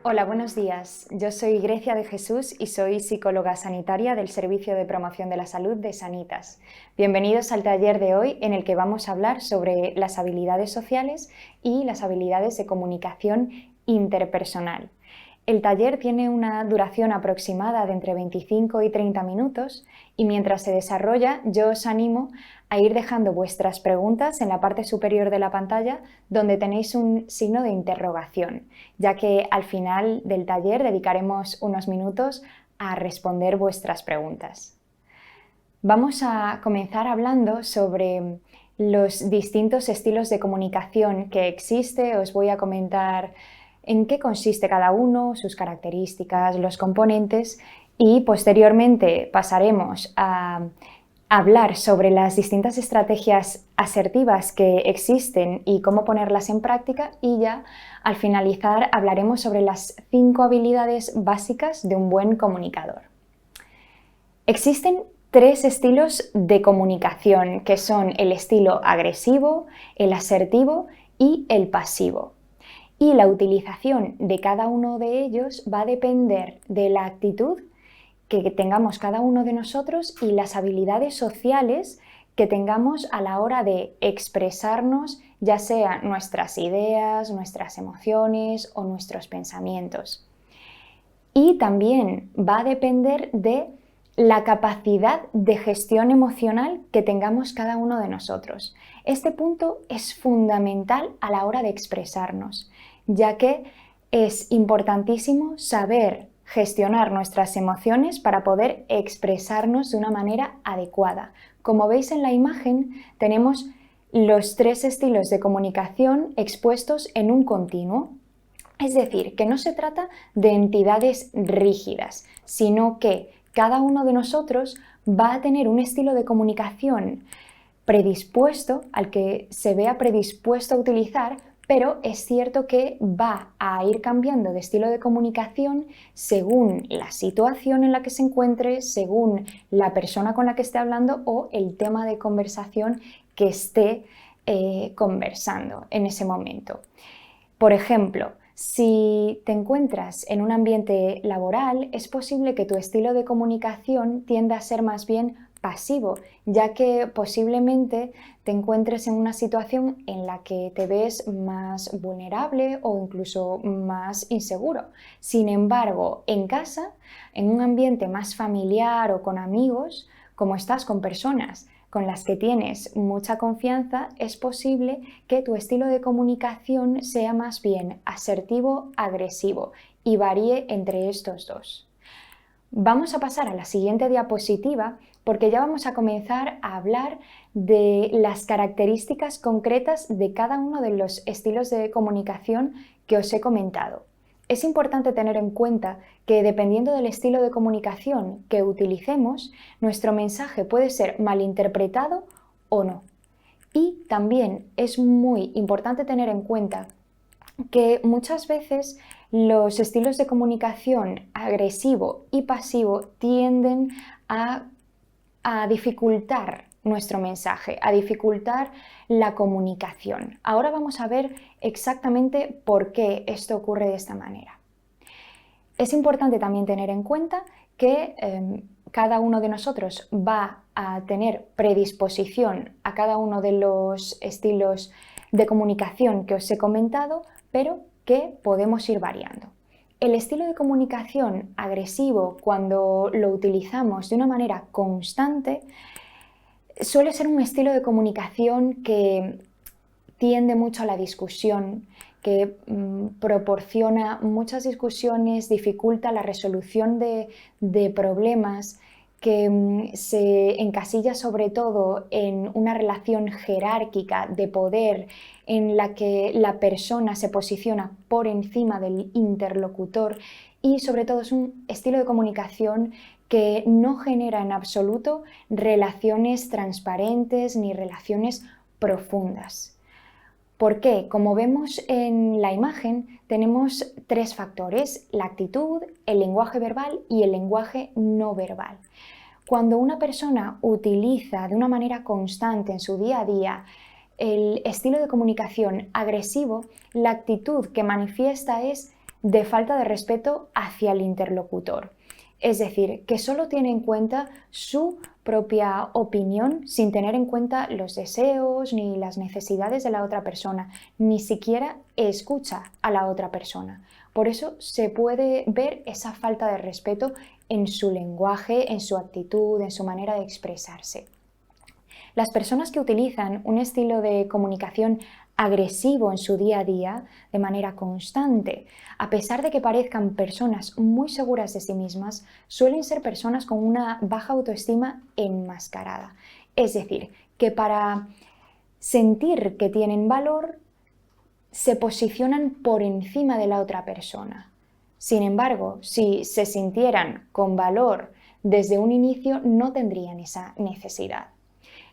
Hola, buenos días. Yo soy Grecia de Jesús y soy psicóloga sanitaria del Servicio de Promoción de la Salud de Sanitas. Bienvenidos al taller de hoy en el que vamos a hablar sobre las habilidades sociales y las habilidades de comunicación interpersonal. El taller tiene una duración aproximada de entre 25 y 30 minutos y mientras se desarrolla yo os animo a ir dejando vuestras preguntas en la parte superior de la pantalla donde tenéis un signo de interrogación, ya que al final del taller dedicaremos unos minutos a responder vuestras preguntas. Vamos a comenzar hablando sobre los distintos estilos de comunicación que existe. Os voy a comentar en qué consiste cada uno, sus características, los componentes y posteriormente pasaremos a hablar sobre las distintas estrategias asertivas que existen y cómo ponerlas en práctica y ya al finalizar hablaremos sobre las 5 habilidades básicas de un buen comunicador. Existen 3 estilos de comunicación que son el estilo agresivo, el asertivo y el pasivo. Y la utilización de cada uno de ellos va a depender de la actitud que tengamos cada uno de nosotros y las habilidades sociales que tengamos a la hora de expresarnos, ya sea nuestras ideas, nuestras emociones o nuestros pensamientos. Y también va a depender de la capacidad de gestión emocional que tengamos cada uno de nosotros. Este punto es fundamental a la hora de expresarnos, ya que es importantísimo saber gestionar nuestras emociones para poder expresarnos de una manera adecuada. Como veis en la imagen, tenemos los 3 estilos de comunicación expuestos en un continuo. Es decir, que no se trata de entidades rígidas, sino que cada uno de nosotros va a tener un estilo de comunicación predispuesto, al que se vea predispuesto a utilizar, pero es cierto que va a ir cambiando de estilo de comunicación según la situación en la que se encuentre, según la persona con la que esté hablando o el tema de conversación que esté conversando en ese momento. Por ejemplo, si te encuentras en un ambiente laboral, es posible que tu estilo de comunicación tienda a ser más bien pasivo, ya que posiblemente te encuentres en una situación en la que te ves más vulnerable o incluso más inseguro. Sin embargo, en casa, en un ambiente más familiar o con amigos, como estás con personas con las que tienes mucha confianza, es posible que tu estilo de comunicación sea más bien asertivo-agresivo y varíe entre estos dos. Vamos a pasar a la siguiente diapositiva porque ya vamos a comenzar a hablar de las características concretas de cada uno de los estilos de comunicación que os he comentado. Es importante tener en cuenta que dependiendo del estilo de comunicación que utilicemos, nuestro mensaje puede ser malinterpretado o no. Y también es muy importante tener en cuenta que muchas veces los estilos de comunicación agresivo y pasivo tienden a dificultar nuestro mensaje, a dificultar la comunicación. Ahora vamos a ver exactamente por qué esto ocurre de esta manera. Es importante también tener en cuenta que cada uno de nosotros va a tener predisposición a cada uno de los estilos de comunicación que os he comentado, pero que podemos ir variando. El estilo de comunicación agresivo, cuando lo utilizamos de una manera constante, suele ser un estilo de comunicación que tiende mucho a la discusión, que proporciona muchas discusiones, dificulta la resolución de problemas, que se encasilla sobre todo en una relación jerárquica de poder en la que la persona se posiciona por encima del interlocutor y sobre todo es un estilo de comunicación que no genera en absoluto relaciones transparentes ni relaciones profundas. ¿Por qué? Como vemos en la imagen, tenemos 3 factores: la actitud, el lenguaje verbal y el lenguaje no verbal. Cuando una persona utiliza de una manera constante en su día a día el estilo de comunicación agresivo, la actitud que manifiesta es de falta de respeto hacia el interlocutor. Es decir, que solo tiene en cuenta su propia opinión sin tener en cuenta los deseos ni las necesidades de la otra persona, ni siquiera escucha a la otra persona. Por eso se puede ver esa falta de respeto en su lenguaje, en su actitud, en su manera de expresarse. Las personas que utilizan un estilo de comunicación agresivo en su día a día, de manera constante, a pesar de que parezcan personas muy seguras de sí mismas, suelen ser personas con una baja autoestima enmascarada. Es decir, que para sentir que tienen valor, se posicionan por encima de la otra persona. Sin embargo, si se sintieran con valor desde un inicio, no tendrían esa necesidad.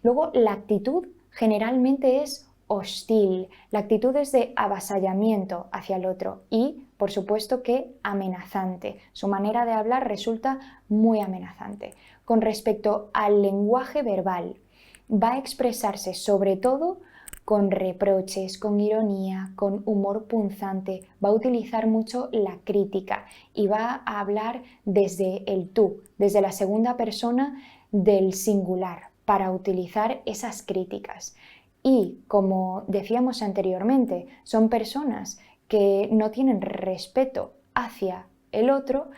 Luego, la actitud generalmente es hostil, la actitud es de avasallamiento hacia el otro y, por supuesto, que amenazante. Su manera de hablar resulta muy amenazante. Con respecto al lenguaje verbal, va a expresarse sobre todo con reproches, con ironía, con humor punzante, va a utilizar mucho la crítica y va a hablar desde el tú, desde la segunda persona del singular, para utilizar esas críticas. Y como decíamos anteriormente, son personas que no tienen respeto hacia el otro,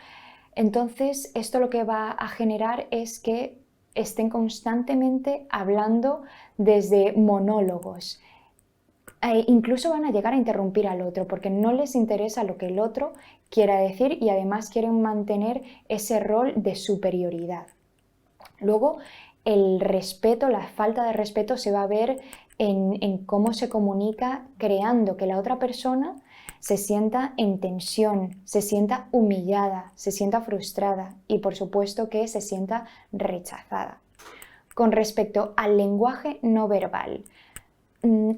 entonces esto lo que va a generar es que estén constantemente hablando desde monólogos. Incluso van a llegar a interrumpir al otro porque no les interesa lo que el otro quiera decir y además quieren mantener ese rol de superioridad. Luego, el respeto, la falta de respeto se va a ver en cómo se comunica, creando que la otra persona se sienta en tensión, se sienta humillada, se sienta frustrada y por supuesto que se sienta rechazada. Con respecto al lenguaje no verbal,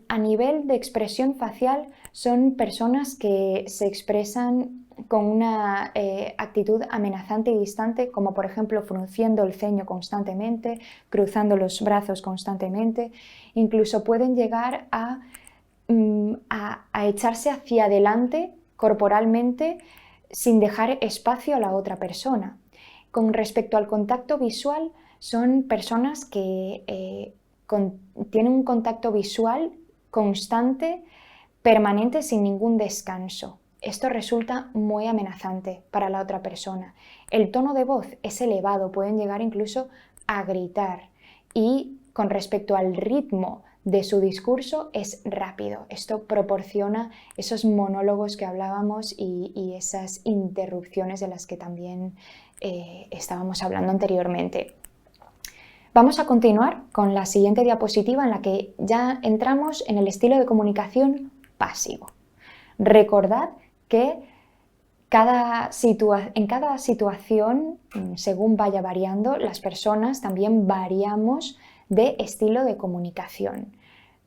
a nivel de expresión facial son personas que se expresan con una actitud amenazante y distante, como por ejemplo frunciendo el ceño constantemente, cruzando los brazos constantemente, incluso pueden llegar a echarse hacia adelante corporalmente sin dejar espacio a la otra persona. Con respecto al contacto visual, son personas que tienen un contacto visual constante, permanente, sin ningún descanso. Esto resulta muy amenazante para la otra persona. El tono de voz es elevado, pueden llegar incluso a gritar. Y con respecto al ritmo de su discurso es rápido. Esto proporciona esos monólogos que hablábamos y esas interrupciones de las que también estábamos hablando anteriormente. Vamos a continuar con la siguiente diapositiva en la que ya entramos en el estilo de comunicación pasivo. Recordad que en cada situación, según vaya variando, las personas también variamos de estilo de comunicación.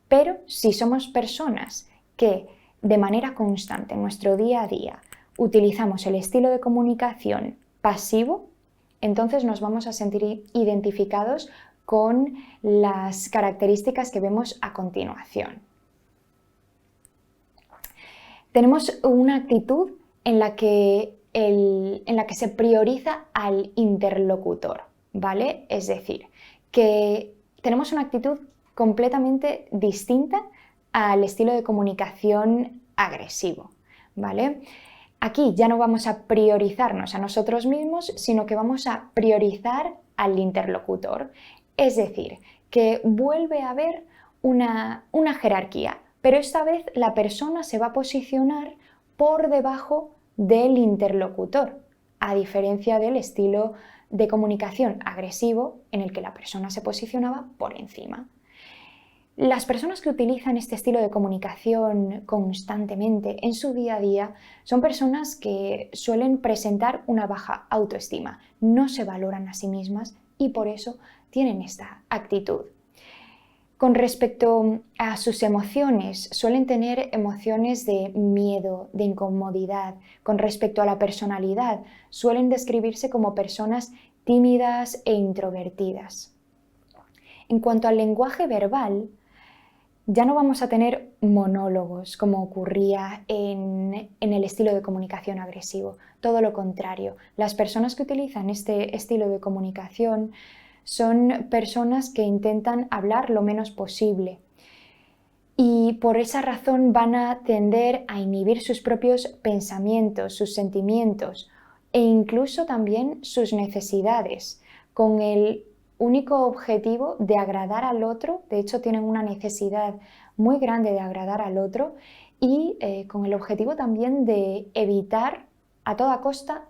Pero si somos personas que de manera constante en nuestro día a día utilizamos el estilo de comunicación pasivo, entonces nos vamos a sentir identificados con las características que vemos a continuación. Tenemos una actitud en la que se prioriza al interlocutor, ¿vale? Es decir, que tenemos una actitud completamente distinta al estilo de comunicación agresivo, ¿vale? Aquí ya no vamos a priorizarnos a nosotros mismos, sino que vamos a priorizar al interlocutor. Es decir, que vuelve a haber una jerarquía, pero esta vez la persona se va a posicionar por debajo del interlocutor, a diferencia del estilo de comunicación agresivo en el que la persona se posicionaba por encima. Las personas que utilizan este estilo de comunicación constantemente en su día a día son personas que suelen presentar una baja autoestima, no se valoran a sí mismas y por eso tienen esta actitud. Con respecto a sus emociones, suelen tener emociones de miedo, de incomodidad. Con respecto a la personalidad, suelen describirse como personas tímidas e introvertidas. En cuanto al lenguaje verbal, Ya no vamos a tener monólogos como ocurría en el estilo de comunicación agresivo. Todo lo contrario, las personas que utilizan este estilo de comunicación son personas que intentan hablar lo menos posible y por esa razón van a tender a inhibir sus propios pensamientos, sus sentimientos e incluso también sus necesidades, con el único objetivo de agradar al otro. De hecho, tienen una necesidad muy grande de agradar al otro y con el objetivo también de evitar a toda costa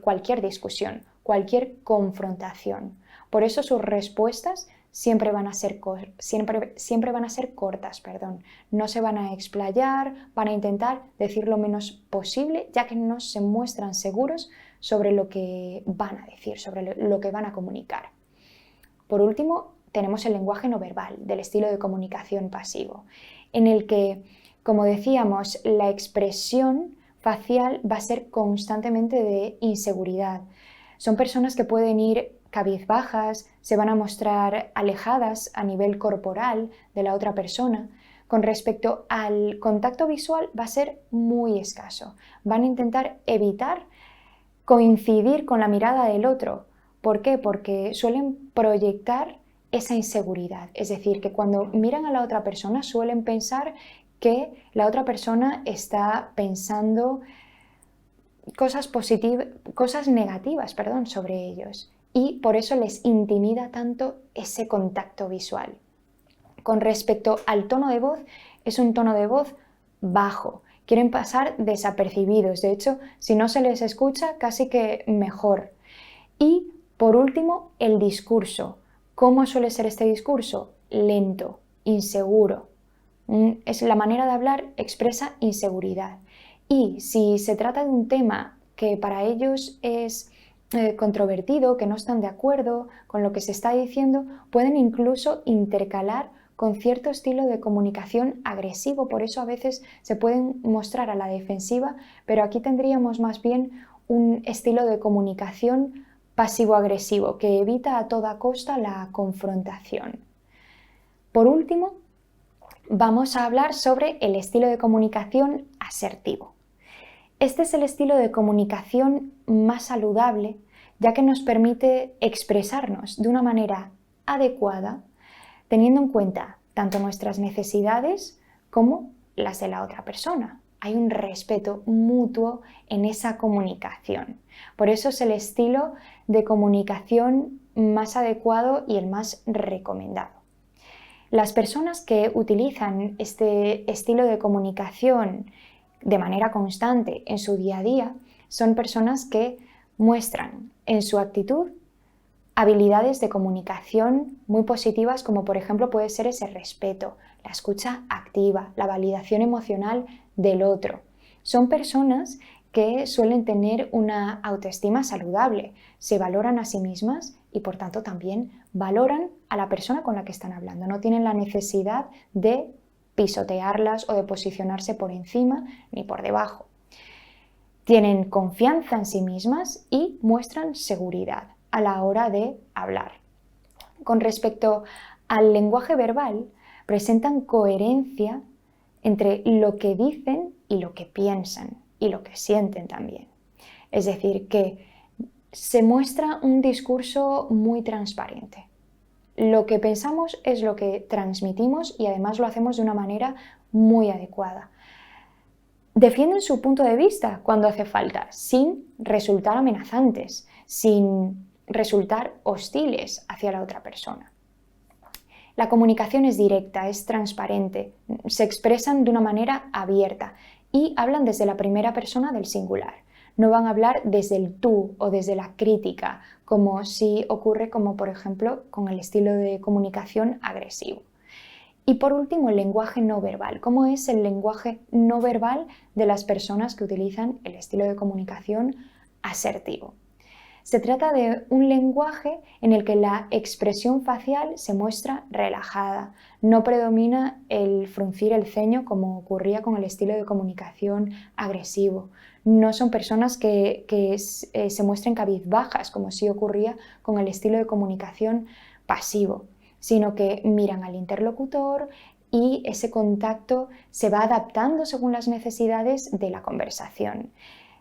cualquier discusión, cualquier confrontación. Por eso sus respuestas siempre van a ser cortas, perdón. No se van a explayar, van a intentar decir lo menos posible, ya que no se muestran seguros sobre lo que van a decir, sobre lo que van a comunicar. Por último, tenemos el lenguaje no verbal, del estilo de comunicación pasivo, en el que, como decíamos, la expresión facial va a ser constantemente de inseguridad. Son personas que pueden ir cabizbajas, se van a mostrar alejadas a nivel corporal de la otra persona. Con respecto al contacto visual va a ser muy escaso. Van a intentar evitar coincidir con la mirada del otro. ¿Por qué? Porque suelen proyectar esa inseguridad. Es decir, que cuando miran a la otra persona suelen pensar que la otra persona está pensando cosas negativas, sobre ellos. Y por eso les intimida tanto ese contacto visual. Con respecto al tono de voz, es un tono de voz bajo. Quieren pasar desapercibidos. De hecho, si no se les escucha, casi que mejor. Y, por último, el discurso. ¿Cómo suele ser este discurso? Lento, inseguro. Es la manera de hablar expresa inseguridad. Y si se trata de un tema que para ellos es controvertido, que no están de acuerdo con lo que se está diciendo, pueden incluso intercalar con cierto estilo de comunicación agresivo. Por eso a veces se pueden mostrar a la defensiva, pero aquí tendríamos más bien un estilo de comunicación pasivo-agresivo que evita a toda costa la confrontación. Por último, vamos a hablar sobre el estilo de comunicación asertivo. Este es el estilo de comunicación más saludable, ya que nos permite expresarnos de una manera adecuada, teniendo en cuenta tanto nuestras necesidades como las de la otra persona. Hay un respeto mutuo en esa comunicación. Por eso es el estilo de comunicación más adecuado y el más recomendado. Las personas que utilizan este estilo de comunicación de manera constante en su día a día son personas que muestran en su actitud habilidades de comunicación muy positivas, como por ejemplo puede ser ese respeto, la escucha activa, la validación emocional del otro. Son personas que suelen tener una autoestima saludable, se valoran a sí mismas y por tanto también valoran a la persona con la que están hablando. No tienen la necesidad de pisotearlas o de posicionarse por encima ni por debajo. Tienen confianza en sí mismas y muestran seguridad a la hora de hablar. Con respecto al lenguaje verbal, presentan coherencia entre lo que dicen y lo que piensan y lo que sienten también. Es decir, que se muestra un discurso muy transparente. Lo que pensamos es lo que transmitimos y además lo hacemos de una manera muy adecuada. Defienden su punto de vista cuando hace falta, sin resultar amenazantes, sin resultar hostiles hacia la otra persona. La comunicación es directa, es transparente, se expresan de una manera abierta y hablan desde la primera persona del singular. No van a hablar desde el tú o desde la crítica, como si ocurre por ejemplo con el estilo de comunicación agresivo. Y por último, el lenguaje no verbal. ¿Cómo es el lenguaje no verbal de las personas que utilizan el estilo de comunicación asertivo? Se trata de un lenguaje en el que la expresión facial se muestra relajada, no predomina el fruncir el ceño como ocurría con el estilo de comunicación agresivo. No son personas que se muestren cabizbajas como sí ocurría con el estilo de comunicación pasivo, sino que miran al interlocutor, y ese contacto se va adaptando según las necesidades de la conversación.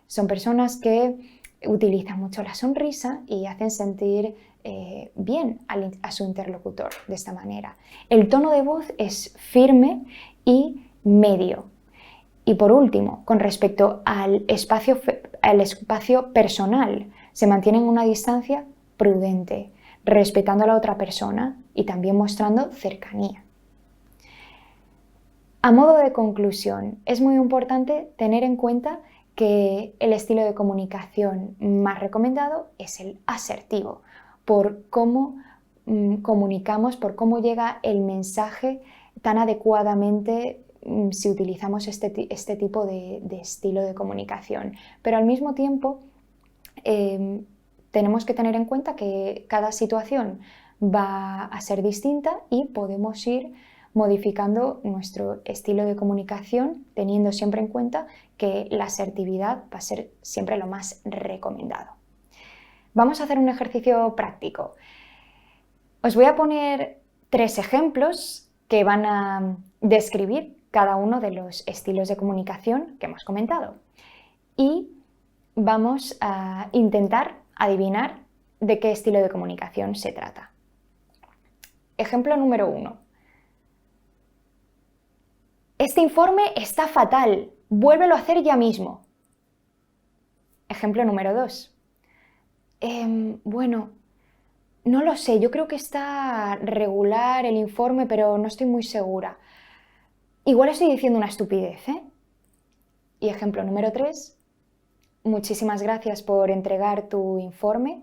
Son personas que utilizan mucho la sonrisa y hacen sentir bien a su interlocutor de esta manera. El tono de voz es firme y medio. Y por último, con respecto al espacio personal, se mantiene en una distancia prudente, respetando a la otra persona y también mostrando cercanía. A modo de conclusión, es muy importante tener en cuenta que el estilo de comunicación más recomendado es el asertivo, por cómo comunicamos, por cómo llega el mensaje tan adecuadamente si utilizamos este tipo de estilo de comunicación. Pero al mismo tiempo tenemos que tener en cuenta que cada situación va a ser distinta y podemos ir modificando nuestro estilo de comunicación teniendo siempre en cuenta que la asertividad va a ser siempre lo más recomendado. Vamos a hacer un ejercicio práctico. Os voy a poner 3 ejemplos que van a describir cada uno de los estilos de comunicación que hemos comentado. Y vamos a intentar adivinar de qué estilo de comunicación se trata. Ejemplo número 1. Este informe está fatal, vuélvelo a hacer ya mismo. Ejemplo número 2. Bueno, no lo sé, yo creo que está regular el informe, pero no estoy muy segura. Igual estoy diciendo una estupidez, ¿eh? Y ejemplo número 3. Muchísimas gracias por entregar tu informe.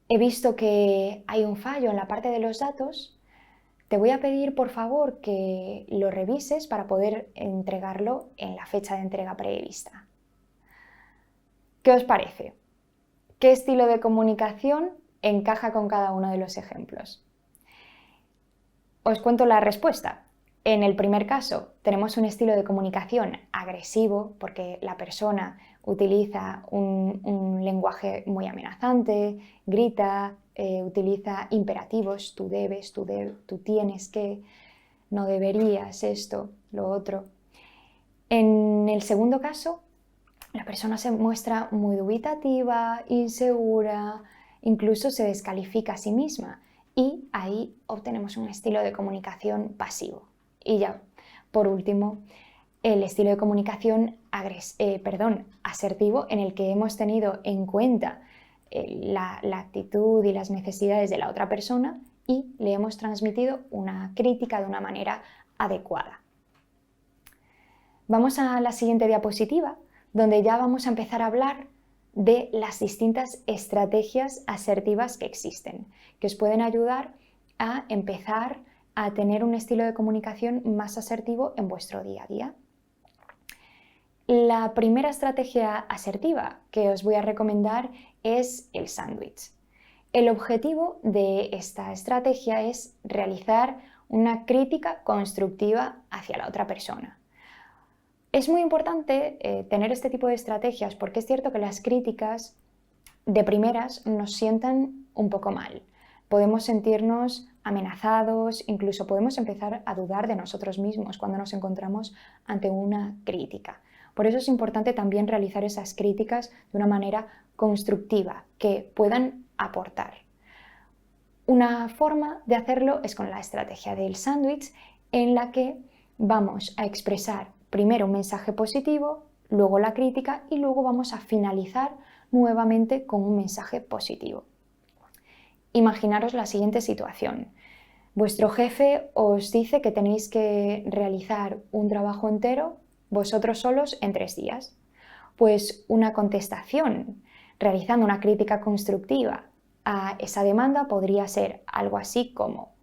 He visto que hay un fallo en la parte de los datos. Te voy a pedir, por favor, que lo revises para poder entregarlo en la fecha de entrega prevista. ¿Qué os parece? ¿Qué estilo de comunicación encaja con cada uno de los ejemplos? Os cuento la respuesta. En el primer caso, tenemos un estilo de comunicación agresivo porque la persona utiliza un lenguaje muy amenazante, grita, utiliza imperativos, tú debes, tú tienes que, no deberías, esto, lo otro. En el segundo caso, la persona se muestra muy dubitativa, insegura, incluso se descalifica a sí misma y ahí obtenemos un estilo de comunicación pasivo. Y ya, por último, el estilo de comunicación asertivo en el que hemos tenido en cuenta la actitud y las necesidades de la otra persona y le hemos transmitido una crítica de una manera adecuada. Vamos a la siguiente diapositiva, donde ya vamos a empezar a hablar de las distintas estrategias asertivas que existen, que os pueden ayudar a empezar a tener un estilo de comunicación más asertivo en vuestro día a día. La primera estrategia asertiva que os voy a recomendar es el sándwich. El objetivo de esta estrategia es realizar una crítica constructiva hacia la otra persona. Es muy importante tener este tipo de estrategias porque es cierto que las críticas de primeras nos sientan un poco mal. Podemos sentirnos amenazados, incluso podemos empezar a dudar de nosotros mismos cuando nos encontramos ante una crítica. Por eso es importante también realizar esas críticas de una manera constructiva, que puedan aportar. Una forma de hacerlo es con la estrategia del sándwich, en la que vamos a expresar primero un mensaje positivo, luego la crítica y luego vamos a finalizar nuevamente con un mensaje positivo. Imaginaros la siguiente situación. Vuestro jefe os dice que tenéis que realizar un trabajo entero vosotros solos en 3 días. Pues una contestación realizando una crítica constructiva a esa demanda podría ser algo así como: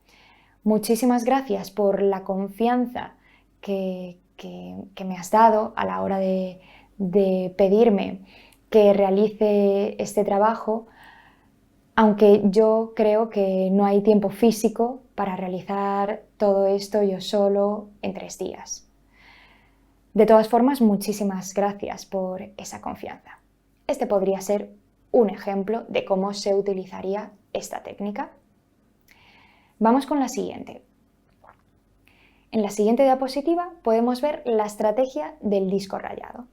muchísimas gracias por la confianza que me has dado a la hora de pedirme que realice este trabajo, aunque yo creo que no hay tiempo físico para realizar todo esto yo solo en 3 días. De todas formas, muchísimas gracias por esa confianza. Este podría ser un ejemplo de cómo se utilizaría esta técnica. Vamos con la siguiente. En la siguiente diapositiva podemos ver la estrategia del disco rayado.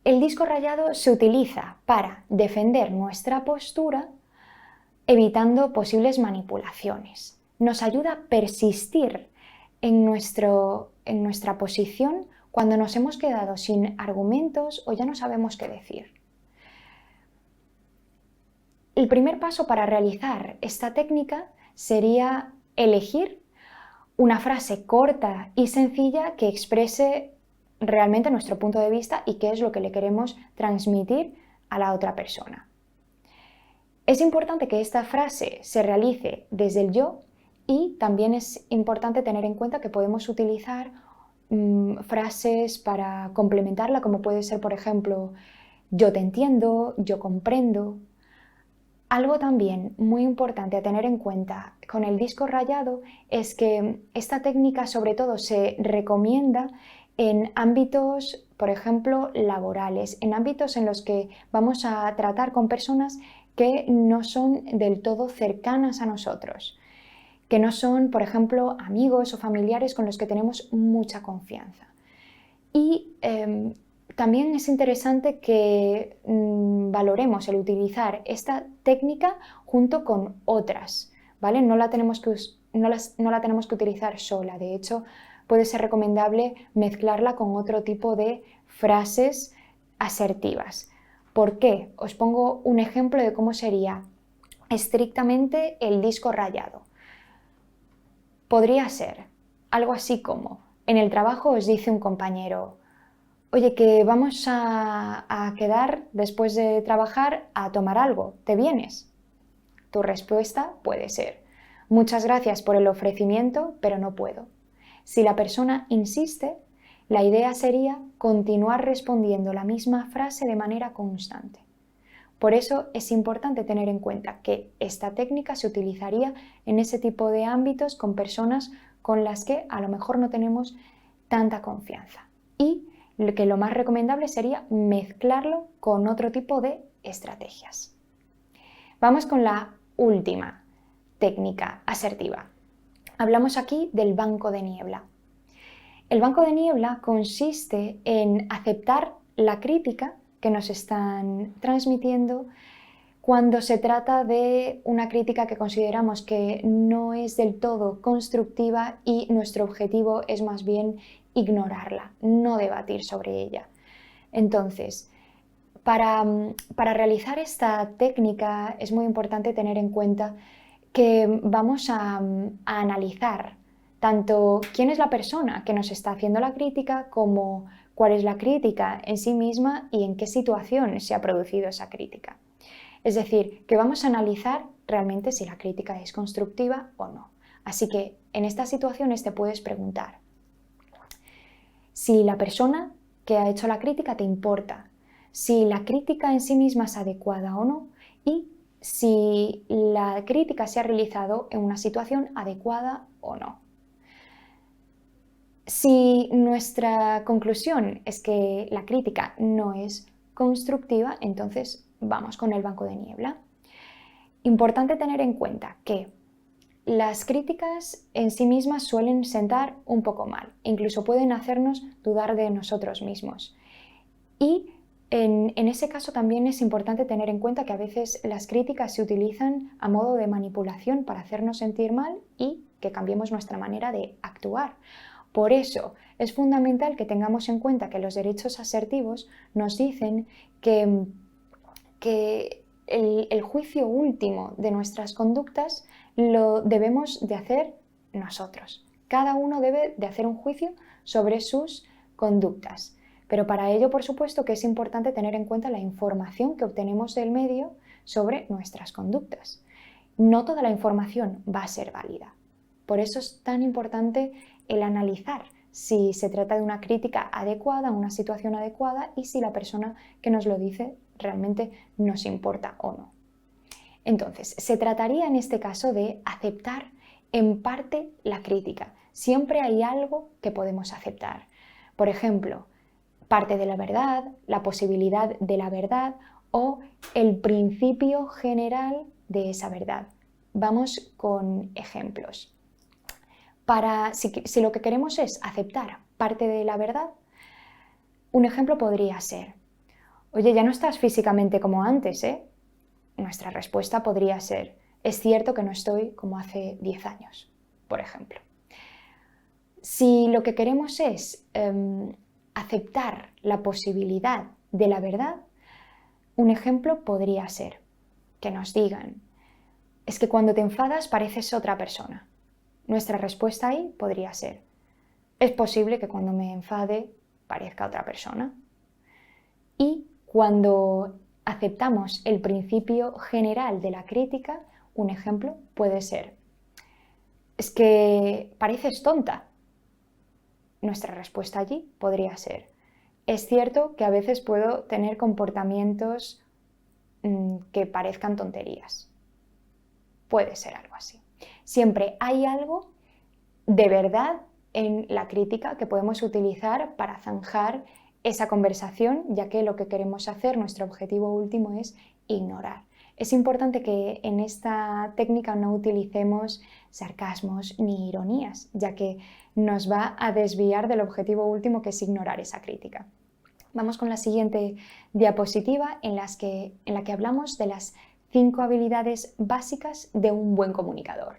El disco rayado se utiliza para defender nuestra postura evitando posibles manipulaciones. Nos ayuda a persistir en nuestra posición cuando nos hemos quedado sin argumentos o ya no sabemos qué decir. El primer paso para realizar esta técnica sería elegir una frase corta y sencilla que exprese realmente nuestro punto de vista y qué es lo que le queremos transmitir a la otra persona. Es importante que esta frase se realice desde el yo y también es importante tener en cuenta que podemos utilizar frases para complementarla, como puede ser, por ejemplo, yo te entiendo, yo comprendo. Algo también muy importante a tener en cuenta con el disco rayado es que esta técnica sobre todo se recomienda en ámbitos, por ejemplo, laborales, en ámbitos en los que vamos a tratar con personas que no son del todo cercanas a nosotros, que no son, por ejemplo, amigos o familiares con los que tenemos mucha confianza. Y también es interesante que valoremos el utilizar esta técnica junto con otras, ¿vale? No la tenemos que utilizar sola, de hecho puede ser recomendable mezclarla con otro tipo de frases asertivas. ¿Por qué? Os pongo un ejemplo de cómo sería estrictamente el disco rayado. Podría ser algo así como, en el trabajo os dice un compañero: oye, que vamos a quedar después de trabajar a tomar algo, ¿te vienes? Tu respuesta puede ser: muchas gracias por el ofrecimiento, pero no puedo. Si la persona insiste, la idea sería continuar respondiendo la misma frase de manera constante. Por eso es importante tener en cuenta que esta técnica se utilizaría en ese tipo de ámbitos con personas con las que a lo mejor no tenemos tanta confianza. Y que lo más recomendable sería mezclarlo con otro tipo de estrategias. Vamos con la última técnica asertiva. Hablamos aquí del banco de niebla. El banco de niebla consiste en aceptar la crítica que nos están transmitiendo cuando se trata de una crítica que consideramos que no es del todo constructiva y nuestro objetivo es más bien ignorarla, no debatir sobre ella. Entonces, para realizar esta técnica es muy importante tener en cuenta que vamos a analizar tanto quién es la persona que nos está haciendo la crítica como cuál es la crítica en sí misma y en qué situación se ha producido esa crítica. Es decir, que vamos a analizar realmente si la crítica es constructiva o no. Así que en estas situaciones te puedes preguntar si la persona que ha hecho la crítica te importa, si la crítica en sí misma es adecuada o no y si la crítica se ha realizado en una situación adecuada o no. Si nuestra conclusión es que la crítica no es constructiva, entonces vamos con el banco de niebla. Importante tener en cuenta que las críticas en sí mismas suelen sentar un poco mal, incluso pueden hacernos dudar de nosotros mismos. Y en ese caso también es importante tener en cuenta que a veces las críticas se utilizan a modo de manipulación para hacernos sentir mal y que cambiemos nuestra manera de actuar. Por eso es fundamental que tengamos en cuenta que los derechos asertivos nos dicen que el juicio último de nuestras conductas lo debemos de hacer nosotros. Cada uno debe de hacer un juicio sobre sus conductas. Pero para ello, por supuesto, que es importante tener en cuenta la información que obtenemos del medio sobre nuestras conductas. No toda la información va a ser válida. Por eso es tan importante el analizar si se trata de una crítica adecuada, una situación adecuada y si la persona que nos lo dice realmente nos importa o no. Entonces, se trataría en este caso de aceptar en parte la crítica. Siempre hay algo que podemos aceptar. Por ejemplo, parte de la verdad, la posibilidad de la verdad o el principio general de esa verdad. Vamos con ejemplos. Si lo que queremos es aceptar parte de la verdad, un ejemplo podría ser: oye, ya no estás físicamente como antes, ¿eh? Nuestra respuesta podría ser: es cierto que no estoy como hace 10 años, por ejemplo. Si lo que queremos es aceptar la posibilidad de la verdad, un ejemplo podría ser que nos digan: es que cuando te enfadas pareces otra persona. Nuestra respuesta ahí podría ser: es posible que cuando me enfade parezca otra persona. Y cuando aceptamos el principio general de la crítica, un ejemplo puede ser: es que pareces tonta. Nuestra respuesta allí podría ser: es cierto que a veces puedo tener comportamientos que parezcan tonterías. Puede ser algo así. Siempre hay algo de verdad en la crítica que podemos utilizar para zanjar esa conversación, ya que lo que queremos hacer, nuestro objetivo último, es ignorar. Es importante que en esta técnica no utilicemos sarcasmos ni ironías, ya que nos va a desviar del objetivo último, que es ignorar esa crítica. Vamos con la siguiente diapositiva en la que hablamos de las 5 habilidades básicas de un buen comunicador.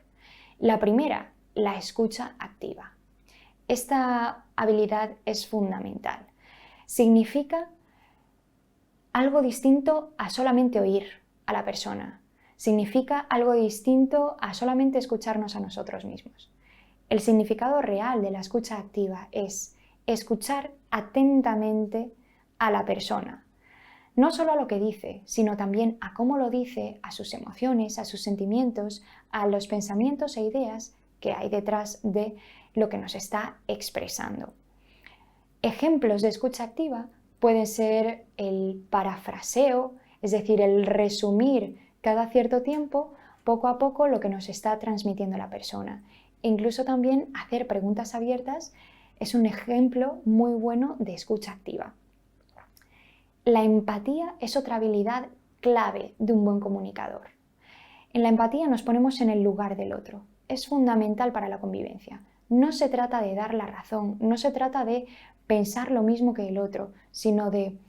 La primera, la escucha activa. Esta habilidad es fundamental. Significa algo distinto a solamente oír a la persona. Significa algo distinto a solamente escucharnos a nosotros mismos. El significado real de la escucha activa es escuchar atentamente a la persona. No solo a lo que dice, sino también a cómo lo dice, a sus emociones, a sus sentimientos, a los pensamientos e ideas que hay detrás de lo que nos está expresando. Ejemplos de escucha activa pueden ser el parafraseo, es decir, el resumir cada cierto tiempo, poco a poco, lo que nos está transmitiendo la persona. E incluso también hacer preguntas abiertas es un ejemplo muy bueno de escucha activa. La empatía es otra habilidad clave de un buen comunicador. En la empatía nos ponemos en el lugar del otro. Es fundamental para la convivencia. No se trata de dar la razón, no se trata de pensar lo mismo que el otro, sino de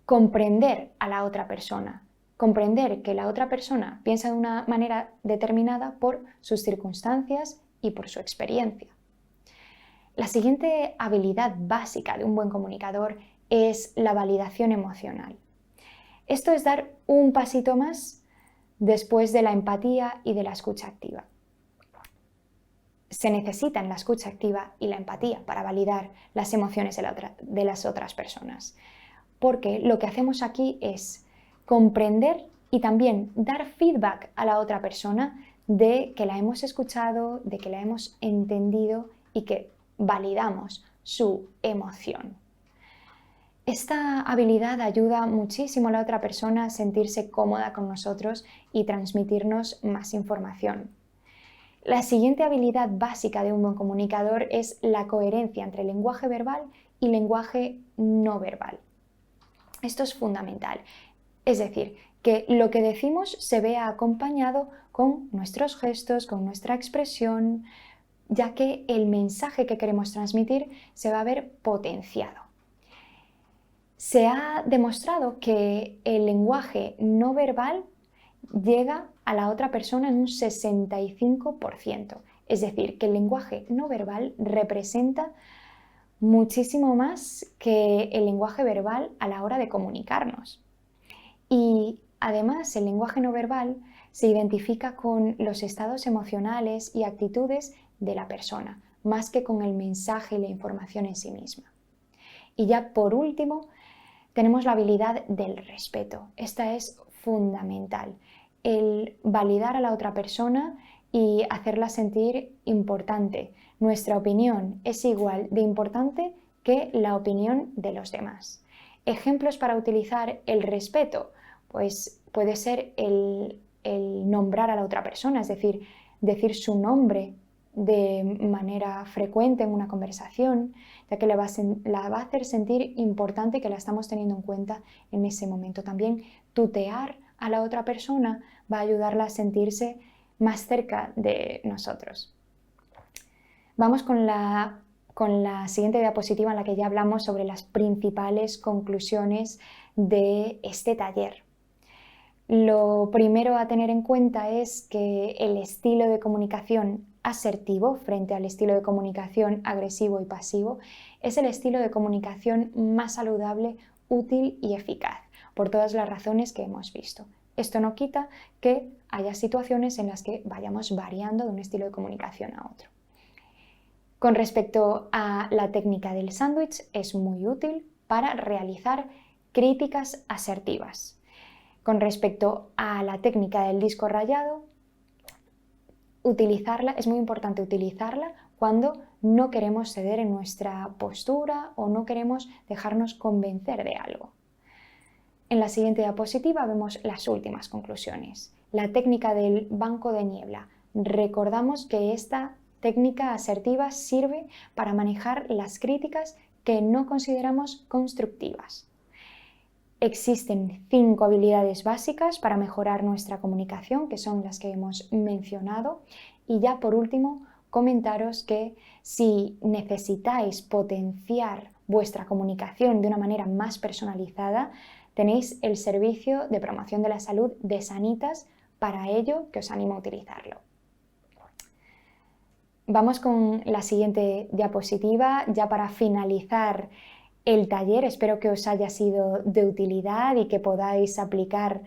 comprender a la otra persona. Comprender que la otra persona piensa de una manera determinada por sus circunstancias y por su experiencia. La siguiente habilidad básica de un buen comunicador es la validación emocional. Esto es dar un pasito más después de la empatía y de la escucha activa. Se necesitan la escucha activa y la empatía para validar las emociones de las otras personas, porque lo que hacemos aquí es comprender y también dar feedback a la otra persona de que la hemos escuchado, de que la hemos entendido y que validamos su emoción. Esta habilidad ayuda muchísimo a la otra persona a sentirse cómoda con nosotros y transmitirnos más información. La siguiente habilidad básica de un buen comunicador es la coherencia entre lenguaje verbal y lenguaje no verbal. Esto es fundamental. Es decir, que lo que decimos se vea acompañado con nuestros gestos, con nuestra expresión, ya que el mensaje que queremos transmitir se va a ver potenciado. Se ha demostrado que el lenguaje no verbal llega a la otra persona en un 65%. Es decir, que el lenguaje no verbal representa muchísimo más que el lenguaje verbal a la hora de comunicarnos. Y además, el lenguaje no verbal se identifica con los estados emocionales y actitudes de la persona, más que con el mensaje y la información en sí misma. Y ya por último, tenemos la habilidad del respeto. Esta es fundamental. El validar a la otra persona y hacerla sentir importante. Nuestra opinión es igual de importante que la opinión de los demás. Ejemplos para utilizar el respeto, pues puede ser el nombrar a la otra persona, es decir su nombre de manera frecuente en una conversación, ya que la va a hacer sentir importante, que la estamos teniendo en cuenta en ese momento. También tutear a la otra persona va a ayudarla a sentirse más cerca de nosotros. Vamos con la siguiente diapositiva en la que ya hablamos sobre las principales conclusiones de este taller. Lo primero a tener en cuenta es que el estilo de comunicación asertivo frente al estilo de comunicación agresivo y pasivo es el estilo de comunicación más saludable, útil y eficaz, por todas las razones que hemos visto. Esto no quita que haya situaciones en las que vayamos variando de un estilo de comunicación a otro. Con respecto a la técnica del sándwich, es muy útil para realizar críticas asertivas. Con respecto a la técnica del disco rayado, es muy importante utilizarla cuando no queremos ceder en nuestra postura o no queremos dejarnos convencer de algo. En la siguiente diapositiva vemos las últimas conclusiones. La técnica del banco de niebla. Recordamos que esta técnica asertiva sirve para manejar las críticas que no consideramos constructivas. Existen 5 habilidades básicas para mejorar nuestra comunicación, que son las que hemos mencionado. Y ya por último, comentaros que si necesitáis potenciar vuestra comunicación de una manera más personalizada, tenéis el servicio de promoción de la salud de Sanitas para ello, que os animo a utilizarlo. Vamos con la siguiente diapositiva, ya para finalizar el taller. Espero que os haya sido de utilidad y que podáis aplicar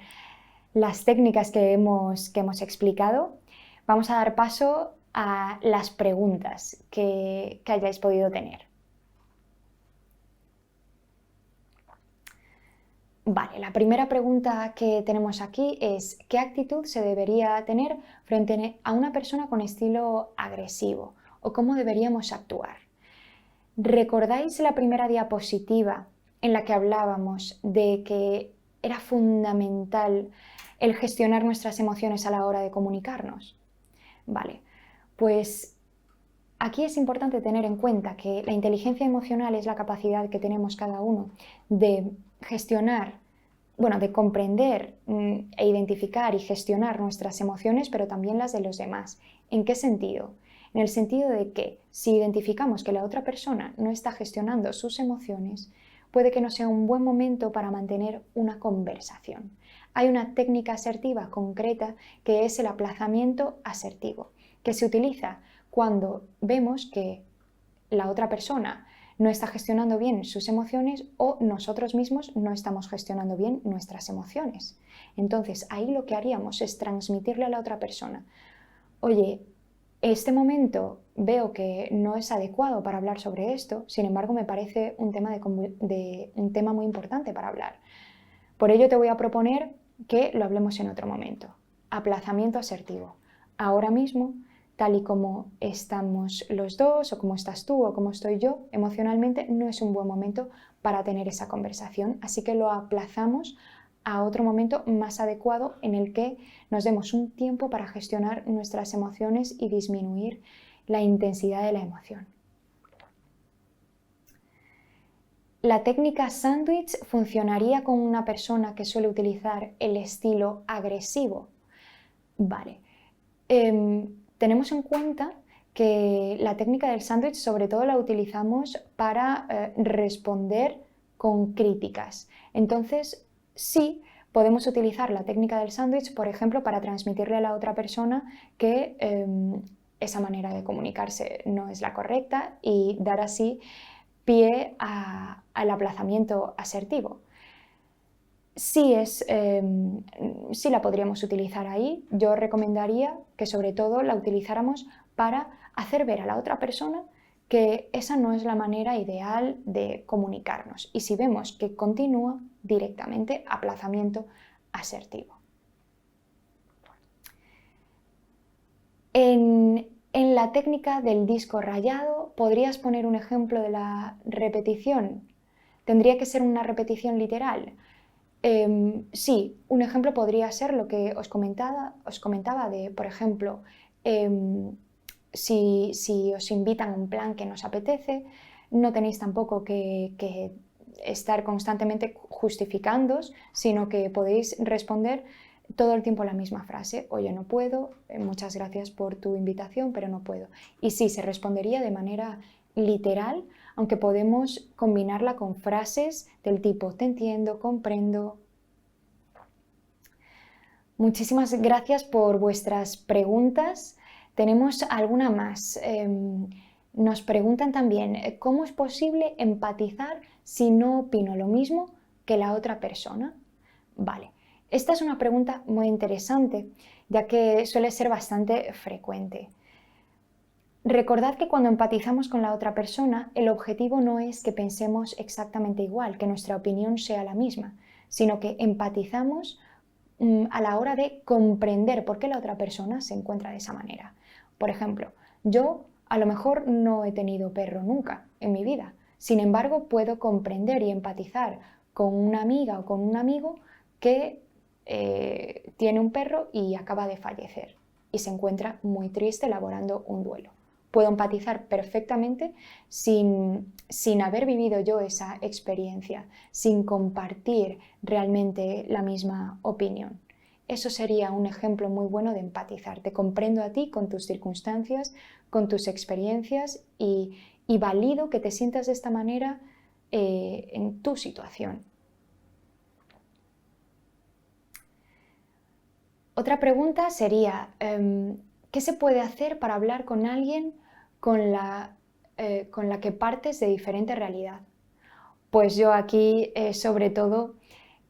las técnicas que hemos explicado. Vamos a dar paso a las preguntas que hayáis podido tener. Vale, la primera pregunta que tenemos aquí es: ¿qué actitud se debería tener frente a una persona con estilo agresivo? ¿O cómo deberíamos actuar? ¿Recordáis la primera diapositiva en la que hablábamos de que era fundamental el gestionar nuestras emociones a la hora de comunicarnos? Vale, pues aquí es importante tener en cuenta que la inteligencia emocional es la capacidad que tenemos cada uno de gestionar, de comprender e identificar y gestionar nuestras emociones, pero también las de los demás. ¿En qué sentido? En el sentido de que si identificamos que la otra persona no está gestionando sus emociones, puede que no sea un buen momento para mantener una conversación. Hay una técnica asertiva concreta que es el aplazamiento asertivo, que se utiliza cuando vemos que la otra persona no está gestionando bien sus emociones o nosotros mismos no estamos gestionando bien nuestras emociones. Entonces, ahí lo que haríamos es transmitirle a la otra persona: oye, este momento veo que no es adecuado para hablar sobre esto, sin embargo me parece un tema muy importante para hablar. Por ello te voy a proponer que lo hablemos en otro momento. Aplazamiento asertivo. Ahora mismo, tal y como estamos los dos, o como estás tú, o como estoy yo, emocionalmente no es un buen momento para tener esa conversación, así que lo aplazamos a otro momento más adecuado en el que nos demos un tiempo para gestionar nuestras emociones y disminuir la intensidad de la emoción. La técnica sándwich funcionaría con una persona que suele utilizar el estilo agresivo. Vale. Tenemos en cuenta que la técnica del sándwich sobre todo la utilizamos para responder con críticas. Entonces, sí, podemos utilizar la técnica del sándwich, por ejemplo, para transmitirle a la otra persona que esa manera de comunicarse no es la correcta y dar así pie al aplazamiento asertivo. Sí la podríamos utilizar ahí. Yo recomendaría que sobre todo la utilizáramos para hacer ver a la otra persona que esa no es la manera ideal de comunicarnos. Y si vemos que continúa, directamente aplazamiento asertivo. En la técnica del disco rayado, ¿podrías poner un ejemplo de la repetición? ¿Tendría que ser una repetición literal? Sí, un ejemplo podría ser lo que os comentaba de, por ejemplo, si os invitan a un plan que nos apetece, no tenéis tampoco que estar constantemente justificándoos, sino que podéis responder todo el tiempo la misma frase: oye, no puedo, muchas gracias por tu invitación, pero no puedo. Y sí, se respondería de manera literal, aunque podemos combinarla con frases del tipo: te entiendo, comprendo. Muchísimas gracias por vuestras preguntas. Tenemos alguna más. Nos preguntan también: ¿cómo es posible empatizar si no opino lo mismo que la otra persona? Vale, esta es una pregunta muy interesante, ya que suele ser bastante frecuente. Recordad que cuando empatizamos con la otra persona, el objetivo no es que pensemos exactamente igual, que nuestra opinión sea la misma, sino que empatizamos a la hora de comprender por qué la otra persona se encuentra de esa manera. Por ejemplo, yo a lo mejor no he tenido perro nunca en mi vida, sin embargo puedo comprender y empatizar con una amiga o con un amigo que tiene un perro y acaba de fallecer y se encuentra muy triste elaborando un duelo. Puedo empatizar perfectamente sin haber vivido yo esa experiencia, sin compartir realmente la misma opinión. Eso sería un ejemplo muy bueno de empatizar. Te comprendo a ti con tus circunstancias, con tus experiencias y valido que te sientas de esta manera en tu situación. Otra pregunta sería: ¿qué se puede hacer para hablar con alguien con la que partes de diferente realidad? Pues yo aquí, sobre todo,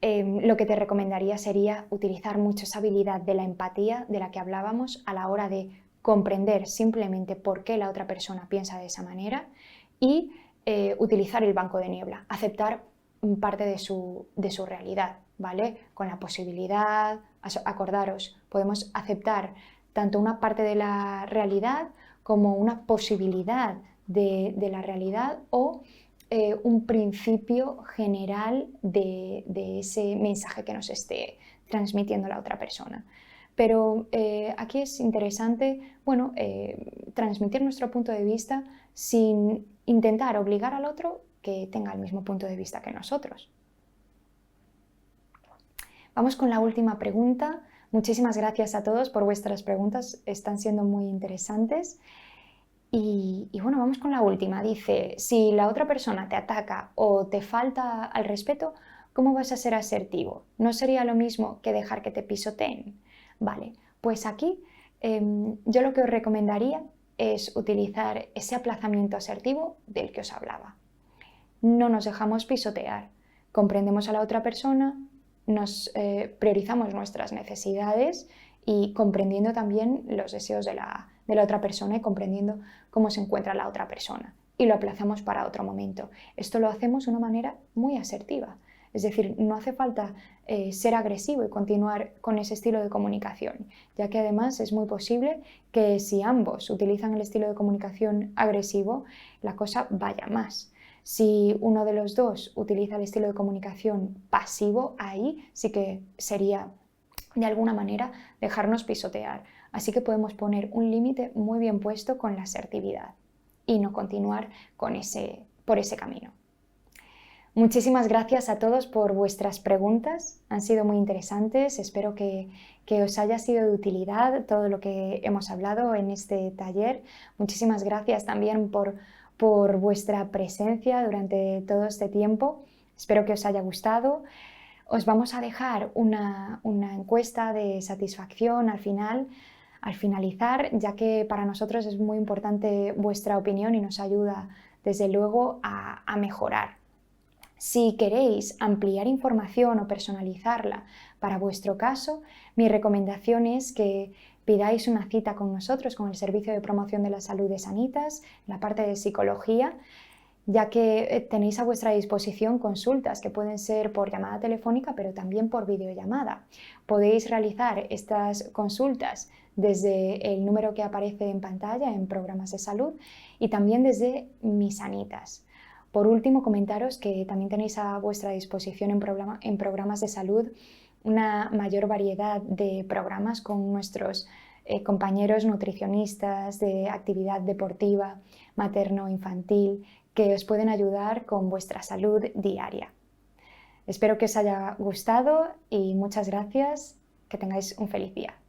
lo que te recomendaría sería utilizar mucho esa habilidad de la empatía de la que hablábamos a la hora de comprender simplemente por qué la otra persona piensa de esa manera y utilizar el banco de niebla, aceptar parte de su realidad, ¿vale? Con la posibilidad, acordaros, podemos aceptar tanto una parte de la realidad como una posibilidad de la realidad o un principio general de ese mensaje que nos esté transmitiendo la otra persona. Pero aquí es interesante, bueno, transmitir nuestro punto de vista sin intentar obligar al otro que tenga el mismo punto de vista que nosotros. Vamos con la última pregunta. Muchísimas gracias a todos por vuestras preguntas, están siendo muy interesantes. Y bueno, vamos con la última. Dice: si la otra persona te ataca o te falta al respeto, ¿cómo vas a ser asertivo? ¿No sería lo mismo que dejar que te pisoteen? Vale, pues aquí yo lo que os recomendaría es utilizar ese aplazamiento asertivo del que os hablaba. No nos dejamos pisotear, comprendemos a la otra persona, nos priorizamos nuestras necesidades y comprendiendo también los deseos de la otra persona y comprendiendo cómo se encuentra la otra persona y lo aplazamos para otro momento. Esto lo hacemos de una manera muy asertiva, es decir, no hace falta ser agresivo y continuar con ese estilo de comunicación, ya que además es muy posible que si ambos utilizan el estilo de comunicación agresivo, la cosa vaya más. Si uno de los dos utiliza el estilo de comunicación pasivo, ahí sí que sería de alguna manera dejarnos pisotear. Así que podemos poner un límite muy bien puesto con la asertividad y no continuar por ese camino. Muchísimas gracias a todos por vuestras preguntas, han sido muy interesantes, espero que os haya sido de utilidad todo lo que hemos hablado en este taller. Muchísimas gracias también por vuestra presencia durante todo este tiempo, espero que os haya gustado. Os vamos a dejar una encuesta de satisfacción al finalizar, ya que para nosotros es muy importante vuestra opinión y nos ayuda desde luego a mejorar. Si queréis ampliar información o personalizarla para vuestro caso, mi recomendación es que pidáis una cita con nosotros, con el Servicio de Promoción de la Salud de Sanitas, la parte de psicología, ya que tenéis a vuestra disposición consultas que pueden ser por llamada telefónica, pero también por videollamada. Podéis realizar estas consultas desde el número que aparece en pantalla en Programas de Salud y también desde Mi Sanitas. Por último, comentaros que también tenéis a vuestra disposición en Programas de Salud una mayor variedad de programas con nuestros compañeros nutricionistas de actividad deportiva, materno-infantil, que os pueden ayudar con vuestra salud diaria. Espero que os haya gustado y muchas gracias. Que tengáis un feliz día.